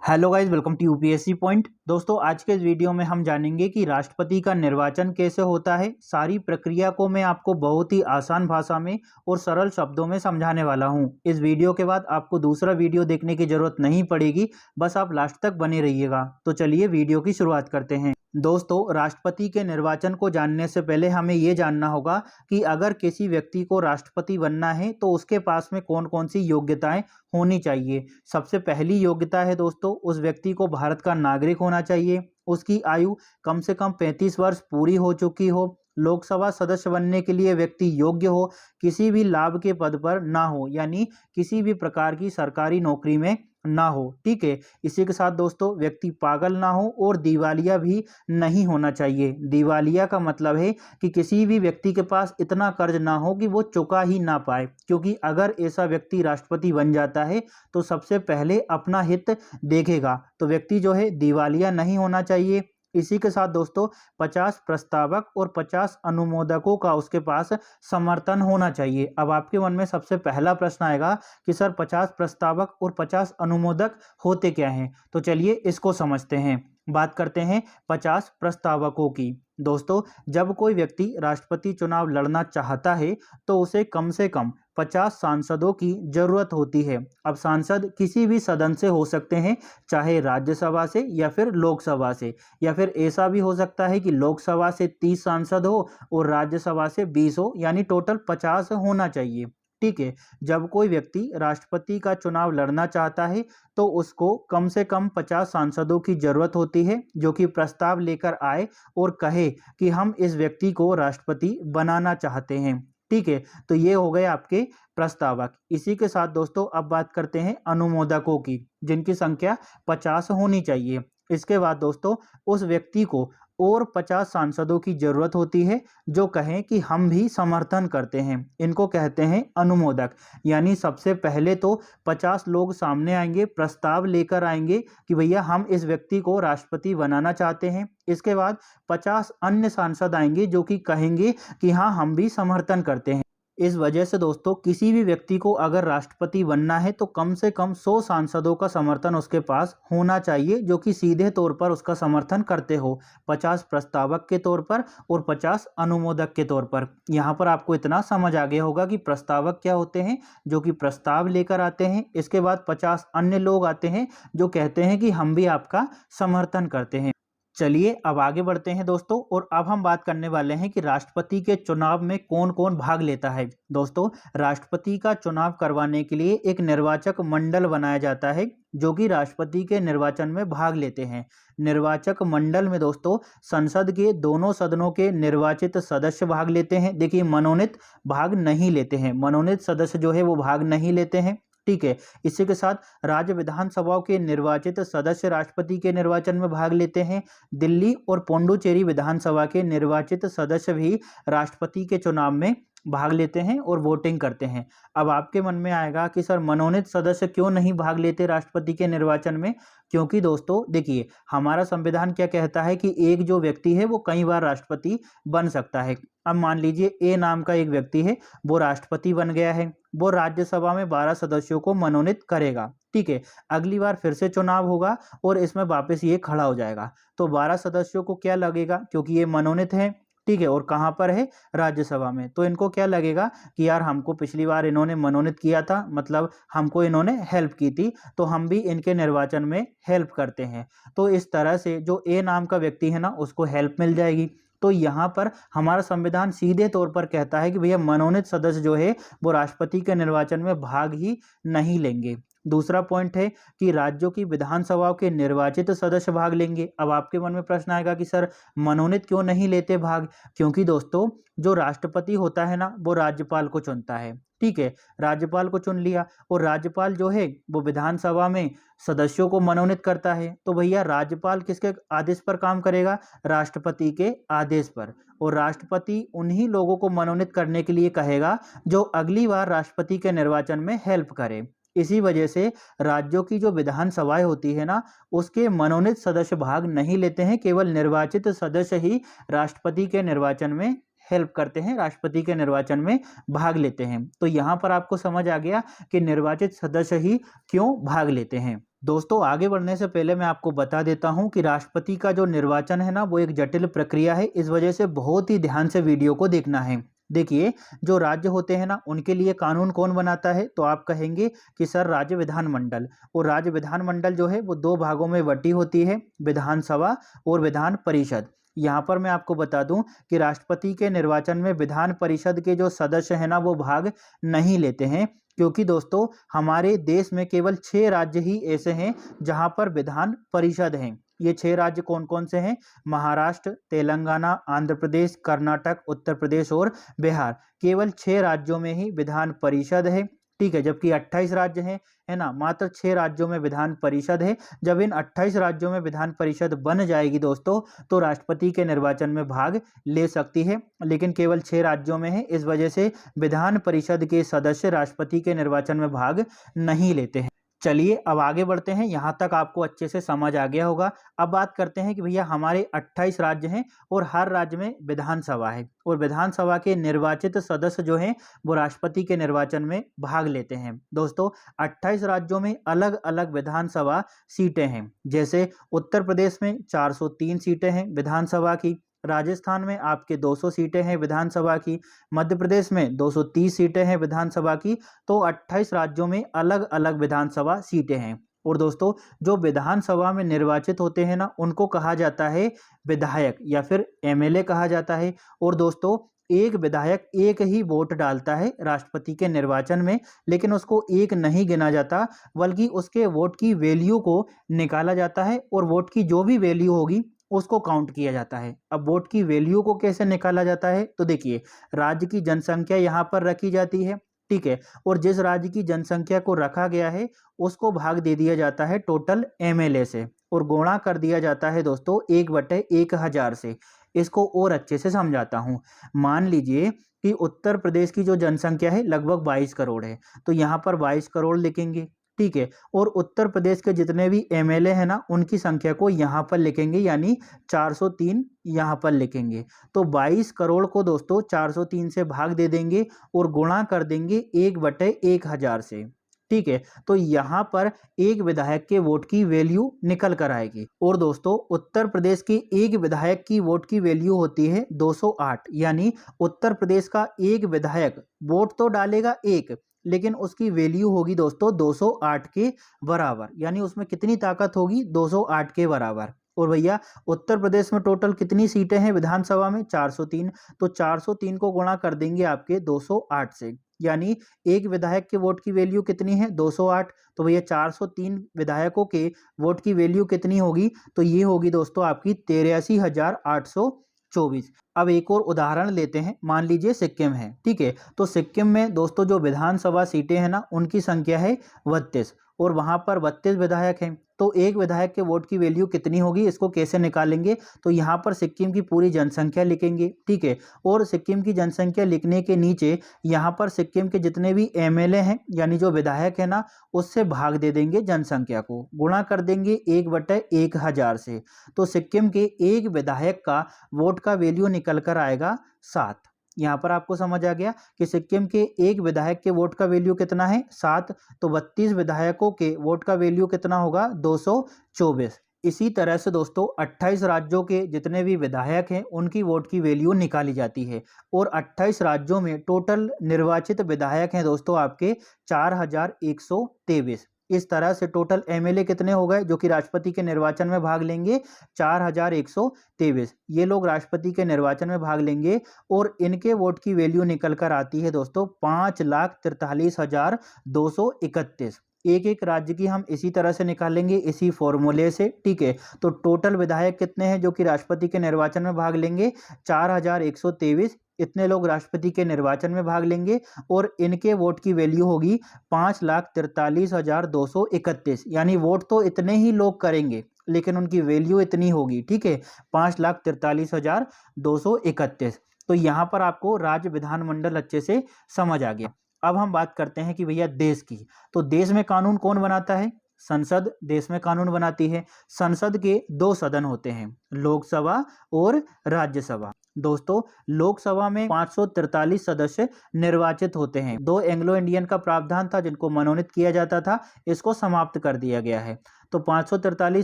Hello guys, welcome to UPSC point. दोस्तों, आज के इस वीडियो में हम जानेंगे कि राष्ट्रपति का निर्वाचन कैसे होता है। सारी प्रक्रिया को मैं आपको बहुत ही आसान भाषा में और सरल शब्दों में समझाने वाला हूं। इस वीडियो के बाद आपको दूसरा वीडियो देखने की जरूरत नहीं पड़ेगी, बस आप लास्ट तक बने रहिएगा। तो चलिए वीडियो की शुरुआत करते हैं। दोस्तों, राष्ट्रपति के निर्वाचन को जानने से पहले हमें ये जानना होगा कि अगर किसी व्यक्ति को राष्ट्रपति बनना है तो उसके पास में कौन कौन सी योग्यताएं होनी चाहिए। सबसे पहली योग्यता है दोस्तों, उस व्यक्ति को भारत का नागरिक होना चाहिए। उसकी आयु कम से कम 35 वर्ष पूरी हो चुकी हो। लोकसभा सदस्य बनने के लिए व्यक्ति योग्य हो, किसी भी लाभ के पद पर ना हो, यानी किसी भी प्रकार की सरकारी नौकरी में ना हो। ठीक है। इसी के साथ दोस्तों, व्यक्ति पागल ना हो और दिवालिया भी नहीं होना चाहिए। दिवालिया का मतलब है कि किसी भी व्यक्ति के पास इतना कर्ज ना हो कि वो चुका ही ना पाए, क्योंकि अगर ऐसा व्यक्ति राष्ट्रपति बन जाता है तो सबसे पहले अपना हित देखेगा। तो व्यक्ति जो है दिवालिया नहीं होना चाहिए। इसी के साथ दोस्तों, 50 प्रस्तावक और 50 अनुमोदकों का उसके पास समर्थन होना चाहिए। अब आपके मन में सबसे पहला प्रश्न आएगा कि सर 50 प्रस्तावक और 50 अनुमोदक होते क्या हैं। तो चलिए इसको समझते हैं। बात करते हैं 50 प्रस्तावकों की। दोस्तों, जब कोई व्यक्ति राष्ट्रपति चुनाव लड़ना चाहता है तो उसे कम से कम 50 सांसदों की जरूरत होती है। अब सांसद किसी भी सदन से हो सकते हैं, चाहे राज्यसभा से या फिर लोकसभा से, या फिर ऐसा भी हो सकता है कि लोकसभा से 30 सांसद हो और राज्यसभा से 20 हो, यानी टोटल 50 होना चाहिए। ठीक है। जब कोई व्यक्ति राष्ट्रपति का चुनाव लड़ना चाहता है तो उसको कम से कम 50 सांसदों की जरूरत होती है, जो कि प्रस्ताव लेकर आए और कहे कि हम इस व्यक्ति को राष्ट्रपति बनाना चाहते हैं। ठीक है। तो ये हो गए आपके प्रस्तावक। इसी के साथ दोस्तों, अब बात करते हैं अनुमोदकों की, जिनकी संख्या 50 होनी चाहिए। इसके बाद दोस्तों, उस व्यक्ति को और 50 सांसदों की जरूरत होती है जो कहें कि हम भी समर्थन करते हैं। इनको कहते हैं अनुमोदक। यानी सबसे पहले तो 50 लोग सामने आएंगे, प्रस्ताव लेकर आएंगे कि भैया हम इस व्यक्ति को राष्ट्रपति बनाना चाहते हैं। इसके बाद 50 अन्य सांसद आएंगे जो कि कहेंगे कि हाँ, हम भी समर्थन करते हैं। इस वजह से दोस्तों, किसी भी व्यक्ति को अगर राष्ट्रपति बनना है तो कम से कम 100 सांसदों का समर्थन उसके पास होना चाहिए, जो कि सीधे तौर पर उसका समर्थन करते हो। 50 प्रस्तावक के तौर पर और 50 अनुमोदक के तौर पर। यहाँ पर आपको इतना समझ आ गया होगा कि प्रस्तावक क्या होते हैं, जो कि प्रस्ताव लेकर आते हैं। इसके बाद 50 अन्य लोग आते हैं जो कहते हैं कि हम भी आपका समर्थन करते हैं। चलिए अब आगे बढ़ते हैं दोस्तों, और अब हम बात करने वाले हैं कि राष्ट्रपति के चुनाव में कौन कौन भाग लेता है। दोस्तों, राष्ट्रपति का चुनाव करवाने के लिए एक निर्वाचक मंडल बनाया जाता है, जो कि राष्ट्रपति के निर्वाचन में भाग लेते हैं। निर्वाचक मंडल में दोस्तों, संसद के दोनों सदनों के निर्वाचित सदस्य भाग लेते हैं। देखिए, मनोनीत भाग नहीं लेते हैं, मनोनीत सदस्य जो है वो भाग नहीं लेते हैं। ठीक है। इसी के साथ राज्य विधानसभाओं के निर्वाचित सदस्य राष्ट्रपति के निर्वाचन में भाग लेते हैं। दिल्ली और पुडुचेरी विधानसभा के निर्वाचित सदस्य भी राष्ट्रपति के चुनाव में भाग लेते हैं और वोटिंग करते हैं। अब आपके मन में आएगा कि सर मनोनीत सदस्य क्यों नहीं भाग लेते राष्ट्रपति के निर्वाचन में। क्योंकि दोस्तों देखिए, हमारा संविधान क्या कहता है कि एक जो व्यक्ति है वो कई बार राष्ट्रपति बन सकता है। अब मान लीजिए ए नाम का एक व्यक्ति है, वो राष्ट्रपति बन गया है, वो राज्यसभा में 12 सदस्यों को मनोनीत करेगा। ठीक है। अगली बार फिर से चुनाव होगा और इसमें वापस ये खड़ा हो जाएगा, तो 12 सदस्यों को क्या लगेगा, क्योंकि ये मनोनीत है। ठीक है। और कहाँ पर है, राज्यसभा में, तो इनको क्या लगेगा कि यार हमको पिछली बार इन्होंने मनोनीत किया था, मतलब हमको इन्होंने हेल्प की थी, तो हम भी इनके निर्वाचन में हेल्प करते हैं। तो इस तरह से जो ए नाम का व्यक्ति है ना, उसको हेल्प मिल जाएगी। तो यहाँ पर हमारा संविधान सीधे तौर पर कहता है कि भैया मनोनीत सदस्य जो है वो राष्ट्रपति के निर्वाचन में भाग ही नहीं लेंगे। दूसरा पॉइंट है कि राज्यों की विधानसभाओं के निर्वाचित सदस्य भाग लेंगे। अब आपके मन में प्रश्न आएगा कि सर मनोनीत क्यों नहीं लेते भाग। क्योंकि दोस्तों, जो राष्ट्रपति होता है ना, वो राज्यपाल को चुनता है। ठीक है। राज्यपाल को चुन लिया और राज्यपाल जो है वो विधानसभा में सदस्यों को मनोनीत करता है। तो भैया राज्यपाल किसके आदेश पर काम करेगा, राष्ट्रपति के आदेश पर। और राष्ट्रपति उन्हीं लोगों को मनोनीत करने के लिए कहेगा जो अगली बार राष्ट्रपति के निर्वाचन में हेल्प करे। इसी वजह से राज्यों की जो विधानसभाएं होती है ना, उसके मनोनीत सदस्य भाग नहीं लेते हैं, केवल निर्वाचित सदस्य ही राष्ट्रपति के निर्वाचन में हेल्प करते हैं, राष्ट्रपति के निर्वाचन में भाग लेते हैं। तो यहाँ पर आपको समझ आ गया कि निर्वाचित सदस्य ही क्यों भाग लेते हैं। दोस्तों आगे बढ़ने से पहले मैं आपको बता देता हूं कि राष्ट्रपति का जो निर्वाचन है ना वो एक जटिल प्रक्रिया है। इस वजह से बहुत ही ध्यान से वीडियो को देखना है। देखिए, जो राज्य होते हैं ना उनके लिए कानून कौन बनाता है, तो आप कहेंगे कि सर राज्य विधानमंडल। और राज्य विधानमंडल जो है वो दो भागों में बटी होती है, विधानसभा और विधान परिषद। यहाँ पर मैं आपको बता दूं कि राष्ट्रपति के निर्वाचन में विधान परिषद के जो सदस्य हैं ना वो भाग नहीं लेते हैं, क्योंकि दोस्तों हमारे देश में केवल 6 राज्य ही ऐसे हैं जहां पर विधान परिषद हैं। ये 6 राज्य कौन कौन से हैं? महाराष्ट्र, तेलंगाना, आंध्र प्रदेश, कर्नाटक, उत्तर प्रदेश और बिहार। केवल 6 राज्यों में ही विधान परिषद है, ठीक है, जबकि 28 राज्य हैं, है ना। मात्र 6 राज्यों में विधान परिषद है। जब इन 28 राज्यों में विधान परिषद बन जाएगी दोस्तों, तो राष्ट्रपति के निर्वाचन में भाग ले सकती है, लेकिन केवल 6 राज्यों में है। इस वजह से विधान परिषद के सदस्य राष्ट्रपति के निर्वाचन में भाग नहीं लेते हैं। चलिए अब आगे बढ़ते हैं। यहाँ तक आपको अच्छे से समझ आ गया होगा। अब बात करते हैं कि भैया हमारे 28 राज्य हैं और हर राज्य में विधानसभा है, और विधानसभा के निर्वाचित सदस्य जो हैं वो राष्ट्रपति के निर्वाचन में भाग लेते हैं। दोस्तों 28 राज्यों में अलग अलग विधानसभा सीटें हैं। जैसे उत्तर प्रदेश में 403 सीटें हैं विधानसभा की, राजस्थान में आपके 200 सीटें हैं विधानसभा की, मध्य प्रदेश में 230 सीटें हैं विधानसभा की। तो 28 राज्यों में अलग अलग विधानसभा सीटें हैं। और दोस्तों जो विधानसभा में निर्वाचित होते हैं ना उनको कहा जाता है विधायक या फिर एमएलए कहा जाता है। और दोस्तों एक विधायक एक ही वोट डालता है राष्ट्रपति के निर्वाचन में, लेकिन उसको एक नहीं गिना जाता, बल्कि उसके वोट की वैल्यू को निकाला जाता है, और वोट की जो भी वैल्यू होगी उसको काउंट किया जाता है। अब वोट की वैल्यू को कैसे निकाला जाता है, तो देखिए राज्य की जनसंख्या यहाँ पर रखी जाती है, ठीक है, और जिस राज्य की जनसंख्या को रखा गया है उसको भाग दे दिया जाता है टोटल एमएलए से, और गुणा कर दिया जाता है दोस्तों 1/1000 से। इसको और अच्छे से समझाता हूँ। मान लीजिए कि उत्तर प्रदेश की जो जनसंख्या है लगभग 22 करोड़ है, तो यहाँ पर 22 करोड़ लिखेंगे, ठीक है, और उत्तर प्रदेश के जितने भी एमएलए हैं ना उनकी संख्या को यहाँ पर लिखेंगे, यानी 403 यहाँ पर लिखेंगे। तो 22 करोड़ को दोस्तों 403 से भाग दे देंगे और गुणा कर देंगे 1/1000 से, ठीक है। तो यहाँ पर एक विधायक के वोट की वैल्यू निकल कर आएगी। और दोस्तों उत्तर प्रदेश के एक विधायक की वोट की वैल्यू होती है 208, यानी उत्तर प्रदेश का एक विधायक वोट तो डालेगा एक, लेकिन उसकी वैल्यू होगी दोस्तों 208 के बराबर, यानी उसमें कितनी ताकत होगी? 208 के बराबर। और भैया उत्तर प्रदेश में टोटल कितनी सीटें हैं विधानसभा में? 403। तो 403 को गुणा कर देंगे आपके 208 से, यानी एक विधायक के वोट की वैल्यू कितनी है? 208। तो भैया 403 विधायकों के वोट की वैल्यू कितनी होगी? तो ये होगी दोस्तों आपकी 83,824। अब एक और उदाहरण लेते हैं। मान लीजिए सिक्किम है, ठीक है, तो सिक्किम में दोस्तों जो विधानसभा सीटें हैं ना उनकी संख्या है 32, और वहां पर 32 विधायक हैं। तो एक विधायक के वोट की वैल्यू कितनी होगी, इसको कैसे निकालेंगे? तो यहाँ पर सिक्किम की पूरी जनसंख्या लिखेंगे, ठीक है, और सिक्किम की जनसंख्या लिखने के नीचे यहाँ पर सिक्किम के जितने भी एमएलए हैं यानी जो विधायक है ना उससे भाग दे देंगे जनसंख्या को, गुणा कर देंगे 1/1000 से। तो सिक्किम के एक विधायक का वोट का वैल्यू निकल कर आएगा 7। यहाँ पर आपको समझ आ गया कि सिक्किम के एक विधायक के वोट का वैल्यू कितना है? 7। तो 32 विधायकों के वोट का वैल्यू कितना होगा? 224। इसी तरह से दोस्तों 28 राज्यों के जितने भी विधायक हैं उनकी वोट की वैल्यू निकाली जाती है, और 28 राज्यों में टोटल निर्वाचित विधायक हैं दोस्तों आपके 4123। इस तरह से टोटल एमएलए कितने हो गए जो कि राष्ट्रपति के निर्वाचन में भाग लेंगे? 4123। ये लोग राष्ट्रपति के निर्वाचन में भाग लेंगे, और इनके वोट की वैल्यू निकल कर आती है दोस्तों 5,43,231। एक एक राज्य की हम इसी तरह से निकालेंगे, इसी फॉर्मूले से, ठीक है। तो टोटल विधायक कितने हैं जो कि राष्ट्रपति के निर्वाचन में भाग लेंगे? 4123। इतने लोग राष्ट्रपति के निर्वाचन में भाग लेंगे, और इनके वोट की वैल्यू होगी 5,43,231। यानी वोट तो इतने ही लोग करेंगे लेकिन उनकी वैल्यू इतनी होगी, ठीक है, 5,43,231। तो यहाँ पर आपको राज्य विधानमंडल अच्छे से समझ आ गया। अब हम बात करते हैं कि भैया देश की, तो देश में कानून कौन बनाता है? संसद देश में कानून बनाती है। संसद के 2 सदन होते हैं, लोकसभा और राज्यसभा। दोस्तों लोकसभा में 543 सदस्य निर्वाचित होते हैं। 2 एंग्लो इंडियन का प्रावधान था जिनको मनोनीत किया जाता था, इसको समाप्त कर दिया गया है। तो 543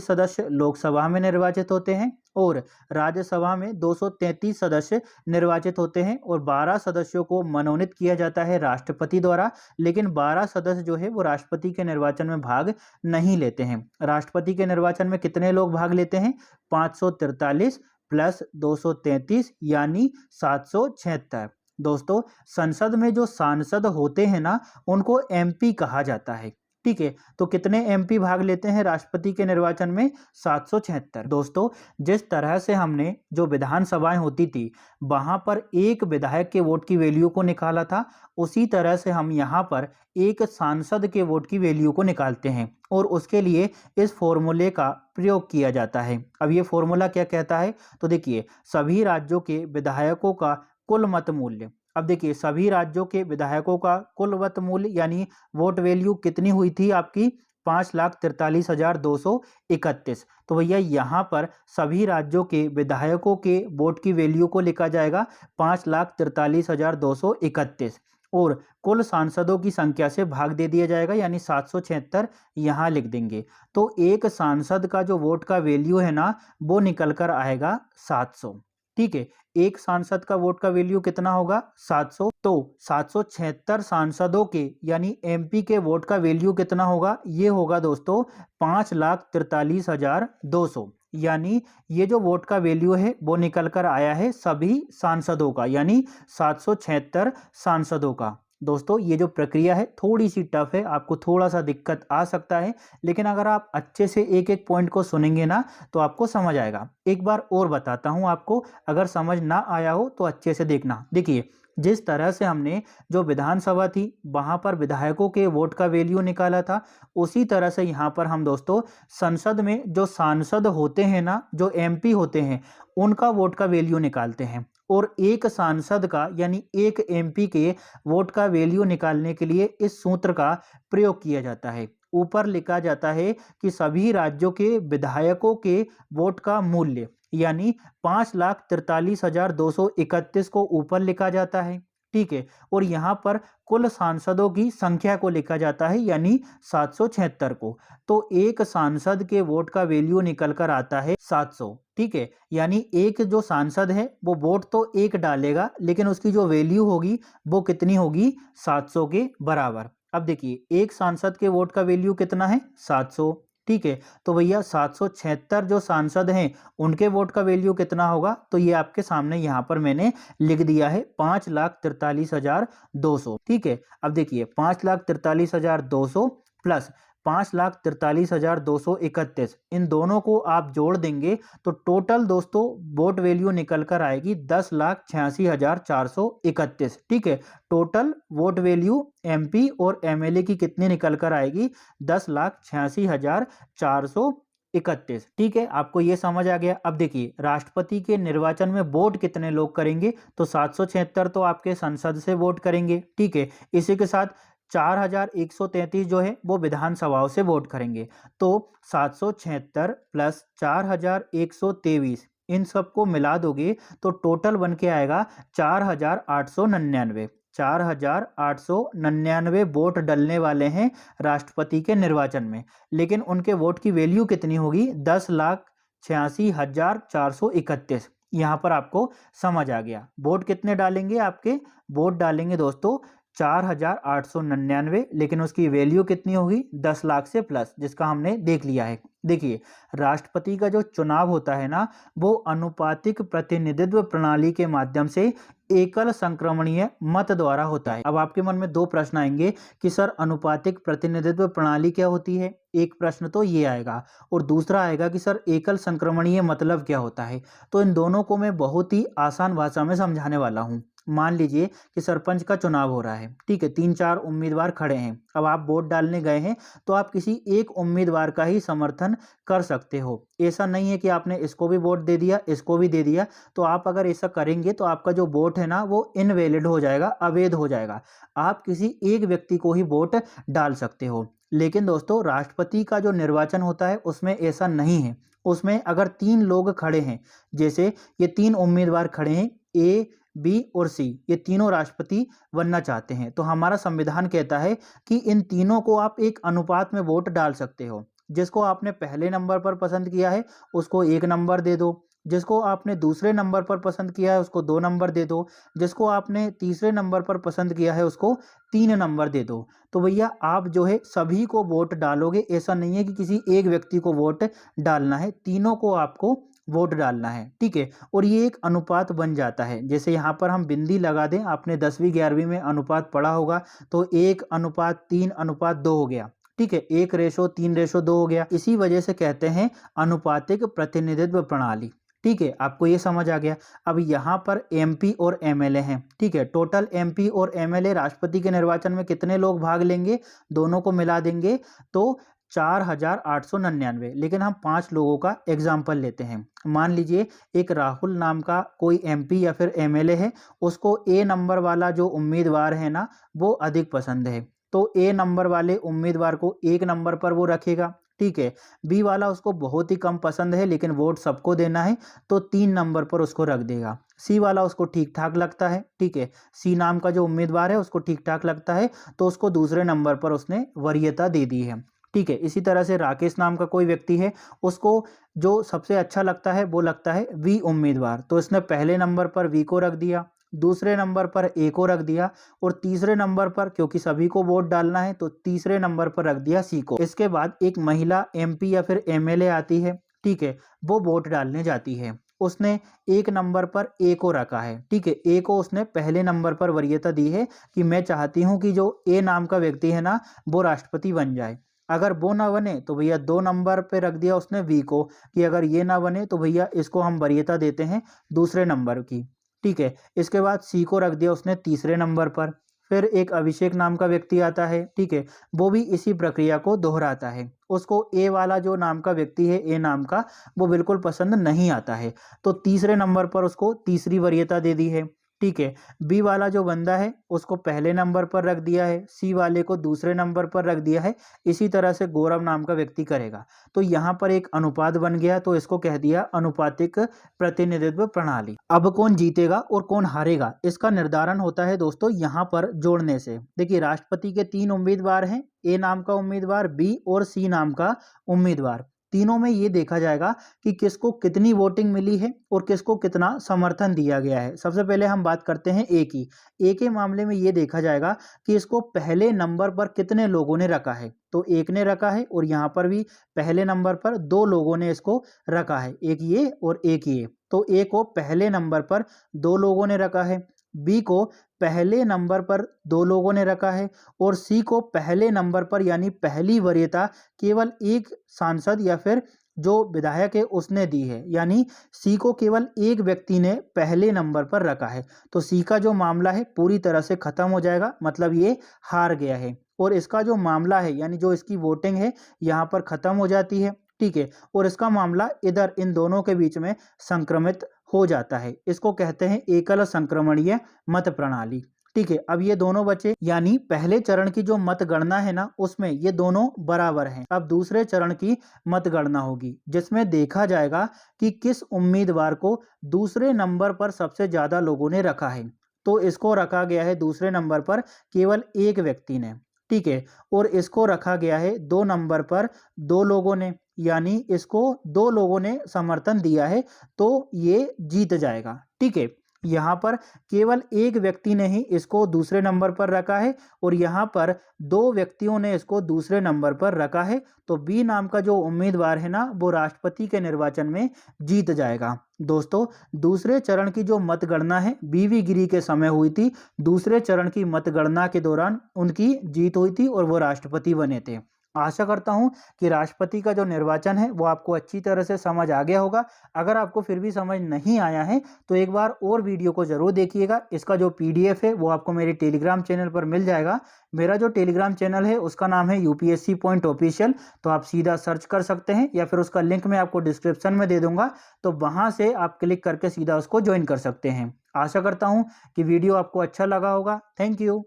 सदस्य लोकसभा में निर्वाचित होते हैं और राज्यसभा में 233 सदस्य निर्वाचित होते हैं और 12 सदस्यों को मनोनीत किया जाता है राष्ट्रपति द्वारा, लेकिन 12 सदस्य जो है वो राष्ट्रपति के निर्वाचन में भाग नहीं लेते हैं। राष्ट्रपति के निर्वाचन में कितने लोग भाग लेते हैं? 543 प्लस 233 यानी 776। दोस्तों संसद में जो सांसद होते हैं ना, उनको एमपी कहा जाता है। ठीक है, तो कितने एमपी भाग लेते हैं राष्ट्रपति के निर्वाचन में? 776। दोस्तों जिस तरह से हमने जो विधानसभाएं होती थी वहां पर एक विधायक के वोट की वैल्यू को निकाला था, उसी तरह से हम यहाँ पर एक सांसद के वोट की वैल्यू को निकालते हैं और उसके लिए इस फॉर्मूले का प्रयोग किया जाता है। अब ये फॉर्मूला क्या कहता है? तो देखिए, सभी राज्यों के विधायकों का कुल मत मूल्य। अब देखिए, सभी राज्यों के विधायकों का कुल मत मूल्य यानी वोट वैल्यू कितनी हुई थी आपकी? 5,43,231। तो भैया यहाँ पर सभी राज्यों के विधायकों के वोट की वैल्यू को लिखा जाएगा 5,43,231 और कुल सांसदों की संख्या से भाग दे दिया जाएगा यानी 776 यहाँ लिख देंगे। तो एक सांसद का जो वोट का वैल्यू है ना, वो निकल कर आएगा 700। ठीक है, एक सांसद का वोट का वैल्यू कितना होगा? 700। तो 776 सांसदों के यानी एमपी के वोट का वैल्यू कितना होगा? ये होगा दोस्तों 5,43,200। यानी ये जो वोट का वैल्यू है वो निकल कर आया है सभी सांसदों का यानी 776 सांसदों का। दोस्तों ये जो प्रक्रिया है थोड़ी सी टफ है, आपको थोड़ा सा दिक्कत आ सकता है, लेकिन अगर आप अच्छे से एक एक पॉइंट को सुनेंगे ना तो आपको समझ आएगा। एक बार और बताता हूं आपको, अगर समझ ना आया हो तो अच्छे से देखना। देखिए, जिस तरह से हमने जो विधानसभा थी वहां पर विधायकों के वोट का वैल्यू निकाला था, उसी तरह से यहाँ पर हम दोस्तों संसद में जो सांसद होते हैं ना, जो एमपी होते हैं, उनका वोट का वैल्यू निकालते हैं और एक सांसद का यानी एक एमपी के वोट का वैल्यू निकालने के लिए इस सूत्र का प्रयोग किया जाता है। ऊपर लिखा जाता है कि सभी राज्यों के विधायकों के वोट का मूल्य यानी 5,43,231 को ऊपर लिखा जाता है। ठीक है, और यहाँ पर कुल सांसदों की संख्या को लिखा जाता है यानी 776 को। तो एक सांसद के वोट का वैल्यू निकल कर आता है 700। ठीक है, यानी एक जो सांसद है वो वोट तो एक डालेगा, लेकिन उसकी जो वैल्यू होगी वो कितनी होगी? 700 के बराबर। अब देखिए, एक सांसद के वोट का वैल्यू कितना है? 700। ठीक है, तो भैया 776 जो सांसद हैं उनके वोट का वैल्यू कितना होगा? तो ये आपके सामने यहाँ पर मैंने लिख दिया है 5,43,200। ठीक है, अब देखिए 5,43,200 प्लस 5,43,231, इन दोनों को आप जोड़ देंगे तो टोटल दोस्तों वोट वैल्यू निकल कर आएगी 10,86,431। ठीक है, टोटल वोट वैल्यू एमपी और एमएलए की कितनी निकल कर आएगी? 10,86,431। ठीक है, आपको ये समझ आ गया। अब देखिए, राष्ट्रपति के निर्वाचन में वोट कितने लोग करेंगे? तो 776 तो आपके संसद से वोट करेंगे। ठीक है, इसी के साथ 4,133 जो है वो विधानसभाओं से वोट करेंगे। तो 776 प्लस 4,123 इन सबको मिला दोगे तो टोटल बन के आएगा 4,899। 4,899 वोट डलने वाले हैं राष्ट्रपति के निर्वाचन में, लेकिन उनके वोट की वैल्यू कितनी होगी? 10,86,431। यहाँ पर आपको समझ आ गया। वोट कितने डालेंगे? आपके वोट डालेंगे दोस्तों 4,899, लेकिन उसकी वैल्यू कितनी होगी? 10 लाख से प्लस, जिसका हमने देख लिया है। देखिए, राष्ट्रपति का जो चुनाव होता है ना, वो अनुपातिक प्रतिनिधित्व प्रणाली के माध्यम से एकल संक्रमणीय मत द्वारा होता है। अब आपके मन में दो प्रश्न आएंगे कि सर अनुपातिक प्रतिनिधित्व प्रणाली क्या होती है? एक प्रश्न तो ये आएगा और दूसरा आएगा कि सर एकल संक्रमणीय मतलब क्या होता है? तो इन दोनों को मैं बहुत ही आसान भाषा में समझाने वाला हूँ। मान लीजिए कि सरपंच का चुनाव हो रहा है। ठीक है, 3-4 उम्मीदवार खड़े हैं। अब आप वोट डालने गए हैं तो आप किसी एक उम्मीदवार का ही समर्थन कर सकते हो। ऐसा नहीं है कि आपने इसको भी वोट दे दिया, इसको भी दे दिया। तो आप अगर ऐसा करेंगे तो आपका जो वोट है ना वो इनवैलिड हो जाएगा, अवैध हो जाएगा। आप किसी एक व्यक्ति को ही वोट डाल सकते हो। लेकिन दोस्तों राष्ट्रपति का जो निर्वाचन होता है उसमें ऐसा नहीं है। उसमें अगर 3 लोग खड़े हैं, जैसे ये 3 उम्मीदवार खड़े हैं, ए, बी और सी, ये तीनों राष्ट्रपति बनना चाहते हैं, तो हमारा संविधान कहता है कि इन तीनों को आप एक अनुपात में वोट डाल सकते हो। जिसको आपने पहले नंबर पर पसंद किया है उसको 1 नंबर दे दो, जिसको आपने दूसरे नंबर पर पसंद किया है उसको 2 नंबर दे दो, जिसको आपने तीसरे नंबर पर पसंद किया है उसको 3 नंबर दे दो। तो भैया आप जो है सभी को वोट डालोगे, ऐसा नहीं है कि किसी एक व्यक्ति को वोट डालना है, तीनों को आपको वोट डालना है, ठीक है। और ये एक अनुपात बन जाता है, जैसे यहाँ पर हम बिंदी लगा दें, आपने 10वीं 11वीं में अनुपात पढ़ा होगा, तो 1:3:2 हो गया, ठीक है, 1:3:2 हो गया। इसी वजह से कहते हैं अनुपातिक प्रतिनिधित्व प्रणाली, ठीक है, आपको ये समझ आ गया। अब यहाँ पर एमपी और एमएलए हैं, ठीक है, टोटल एमपी और एमएलए राष्ट्रपति के निर्वाचन में कितने लोग भाग लेंगे, दोनों को मिला देंगे तो 4,899। लेकिन हम 5 लोगों का एग्जाम्पल लेते हैं। मान लीजिए एक राहुल नाम का कोई एमपी या फिर एमएलए है, उसको ए नंबर वाला जो उम्मीदवार है ना वो अधिक पसंद है, तो ए नंबर वाले उम्मीदवार को 1 नंबर पर वो रखेगा, ठीक है। बी वाला उसको बहुत ही कम पसंद है लेकिन वोट सबको देना है, तो 3 नंबर पर उसको रख देगा। सी वाला उसको ठीक ठाक लगता है, ठीक है, सी नाम का जो उम्मीदवार है उसको ठीक ठाक लगता है, तो उसको दूसरे नंबर पर उसने वरीयता दे दी है, ठीक है। इसी तरह से राकेश नाम का कोई व्यक्ति है, उसको जो सबसे अच्छा लगता है वो लगता है वी उम्मीदवार, तो इसने पहले नंबर पर वी को रख दिया, दूसरे नंबर पर ए को रख दिया, और तीसरे नंबर पर, क्योंकि सभी को वोट डालना है, तो तीसरे नंबर पर रख दिया सी को। इसके बाद एक महिला एमपी या फिर एमएलए आती है, ठीक है, वो वोट डालने जाती है, उसने 1 नंबर पर ए को रखा है, ठीक है, ए को उसने पहले नंबर पर वरीयता दी है कि मैं चाहती हूं कि जो ए नाम का व्यक्ति है ना वो राष्ट्रपति बन जाए। अगर वो ना बने तो भैया 2 नंबर पे रख दिया उसने वी को, कि अगर ये ना बने तो भैया इसको हम वरीयता देते हैं दूसरे नंबर की, ठीक है। इसके बाद सी को रख दिया उसने तीसरे नंबर पर। फिर एक अभिषेक नाम का व्यक्ति आता है, ठीक है, वो भी इसी प्रक्रिया को दोहराता है, उसको ए वाला जो नाम का व्यक्ति है ए नाम का, वो बिल्कुल पसंद नहीं आता है, तो तीसरे नंबर पर उसको तीसरी वरीयता दे दी है, ठीक है। बी वाला जो बंदा है उसको पहले नंबर पर रख दिया है, सी वाले को दूसरे नंबर पर रख दिया है, इसी तरह से गौरव नाम का व्यक्ति करेगा। तो यहाँ पर एक अनुपात बन गया, तो इसको कह दिया अनुपातिक प्रतिनिधित्व प्रणाली। अब कौन जीतेगा और कौन हारेगा इसका निर्धारण होता है दोस्तों यहाँ पर जोड़ने से। देखिए राष्ट्रपति के 3 उम्मीदवार हैं, ए नाम का उम्मीदवार, बी और सी नाम का उम्मीदवार। तीनों में ये देखा जाएगा कि किसको कितनी वोटिंग मिली है और किसको कितना समर्थन दिया गया है। सबसे पहले हम बात करते हैं ए की। ए के मामले में ये देखा जाएगा कि इसको पहले नंबर पर कितने लोगों ने रखा है, तो एक ने रखा है, और यहाँ पर भी पहले नंबर पर 2 लोगों ने इसको रखा है, एक ये और एक ये, तो ए को पहले नंबर पर 2 लोगों ने रखा है, बी को पहले नंबर पर 2 लोगों ने रखा है, और सी को पहले नंबर पर यानी पहली वरीयता केवल एक सांसद या फिर जो विधायक है उसने दी है, यानी सी को केवल एक व्यक्ति ने पहले नंबर पर रखा है। तो सी का जो मामला है पूरी तरह से खत्म हो जाएगा, मतलब ये हार गया है, और इसका जो मामला है यानी जो इसकी वोटिंग है यहाँ पर खत्म हो जाती है, ठीक है, और इसका मामला इधर इन दोनों के बीच में संक्रमित हो जाता है। इसको कहते हैं एकल संक्रमणीय मत प्रणाली, ठीक है। अब ये दोनों बचे, यानी पहले चरण की जो मतगणना है ना उसमें ये दोनों बराबर हैं। अब दूसरे चरण की मतगणना होगी जिसमें देखा जाएगा कि किस उम्मीदवार को दूसरे नंबर पर सबसे ज्यादा लोगों ने रखा है। तो इसको रखा गया है दूसरे नंबर पर केवल एक व्यक्ति ने, ठीक है, और इसको रखा गया है 2 नंबर पर 2 लोगों ने, यानी इसको 2 लोगों ने समर्थन दिया है, तो ये जीत जाएगा, ठीक है। यहाँ पर केवल एक व्यक्ति ने ही इसको दूसरे नंबर पर रखा है, और यहाँ पर 2 व्यक्तियों ने इसको दूसरे नंबर पर रखा है, तो बी नाम का जो उम्मीदवार है ना वो राष्ट्रपति के निर्वाचन में जीत जाएगा। दोस्तों दूसरे चरण की जो मतगणना है बीवी गिरी के समय हुई थी, दूसरे चरण की मतगणना के दौरान उनकी जीत हुई थी और वो राष्ट्रपति बने थे। आशा करता हूं कि राष्ट्रपति का जो निर्वाचन है वो आपको अच्छी तरह से समझ आ गया होगा। अगर आपको फिर भी समझ नहीं आया है तो एक बार और वीडियो को जरूर देखिएगा। इसका जो पीडीएफ है वो आपको मेरे टेलीग्राम चैनल पर मिल जाएगा। मेरा जो टेलीग्राम चैनल है उसका नाम है यूपीएससी पॉइंट ऑफिशियल, तो आप सीधा सर्च कर सकते हैं, या फिर उसका लिंक मैं आपको डिस्क्रिप्शन में दे दूंगा, तो वहां से आप क्लिक करके सीधा उसको ज्वाइन कर सकते हैं। आशा करता हूं कि वीडियो आपको अच्छा लगा होगा। Thank you.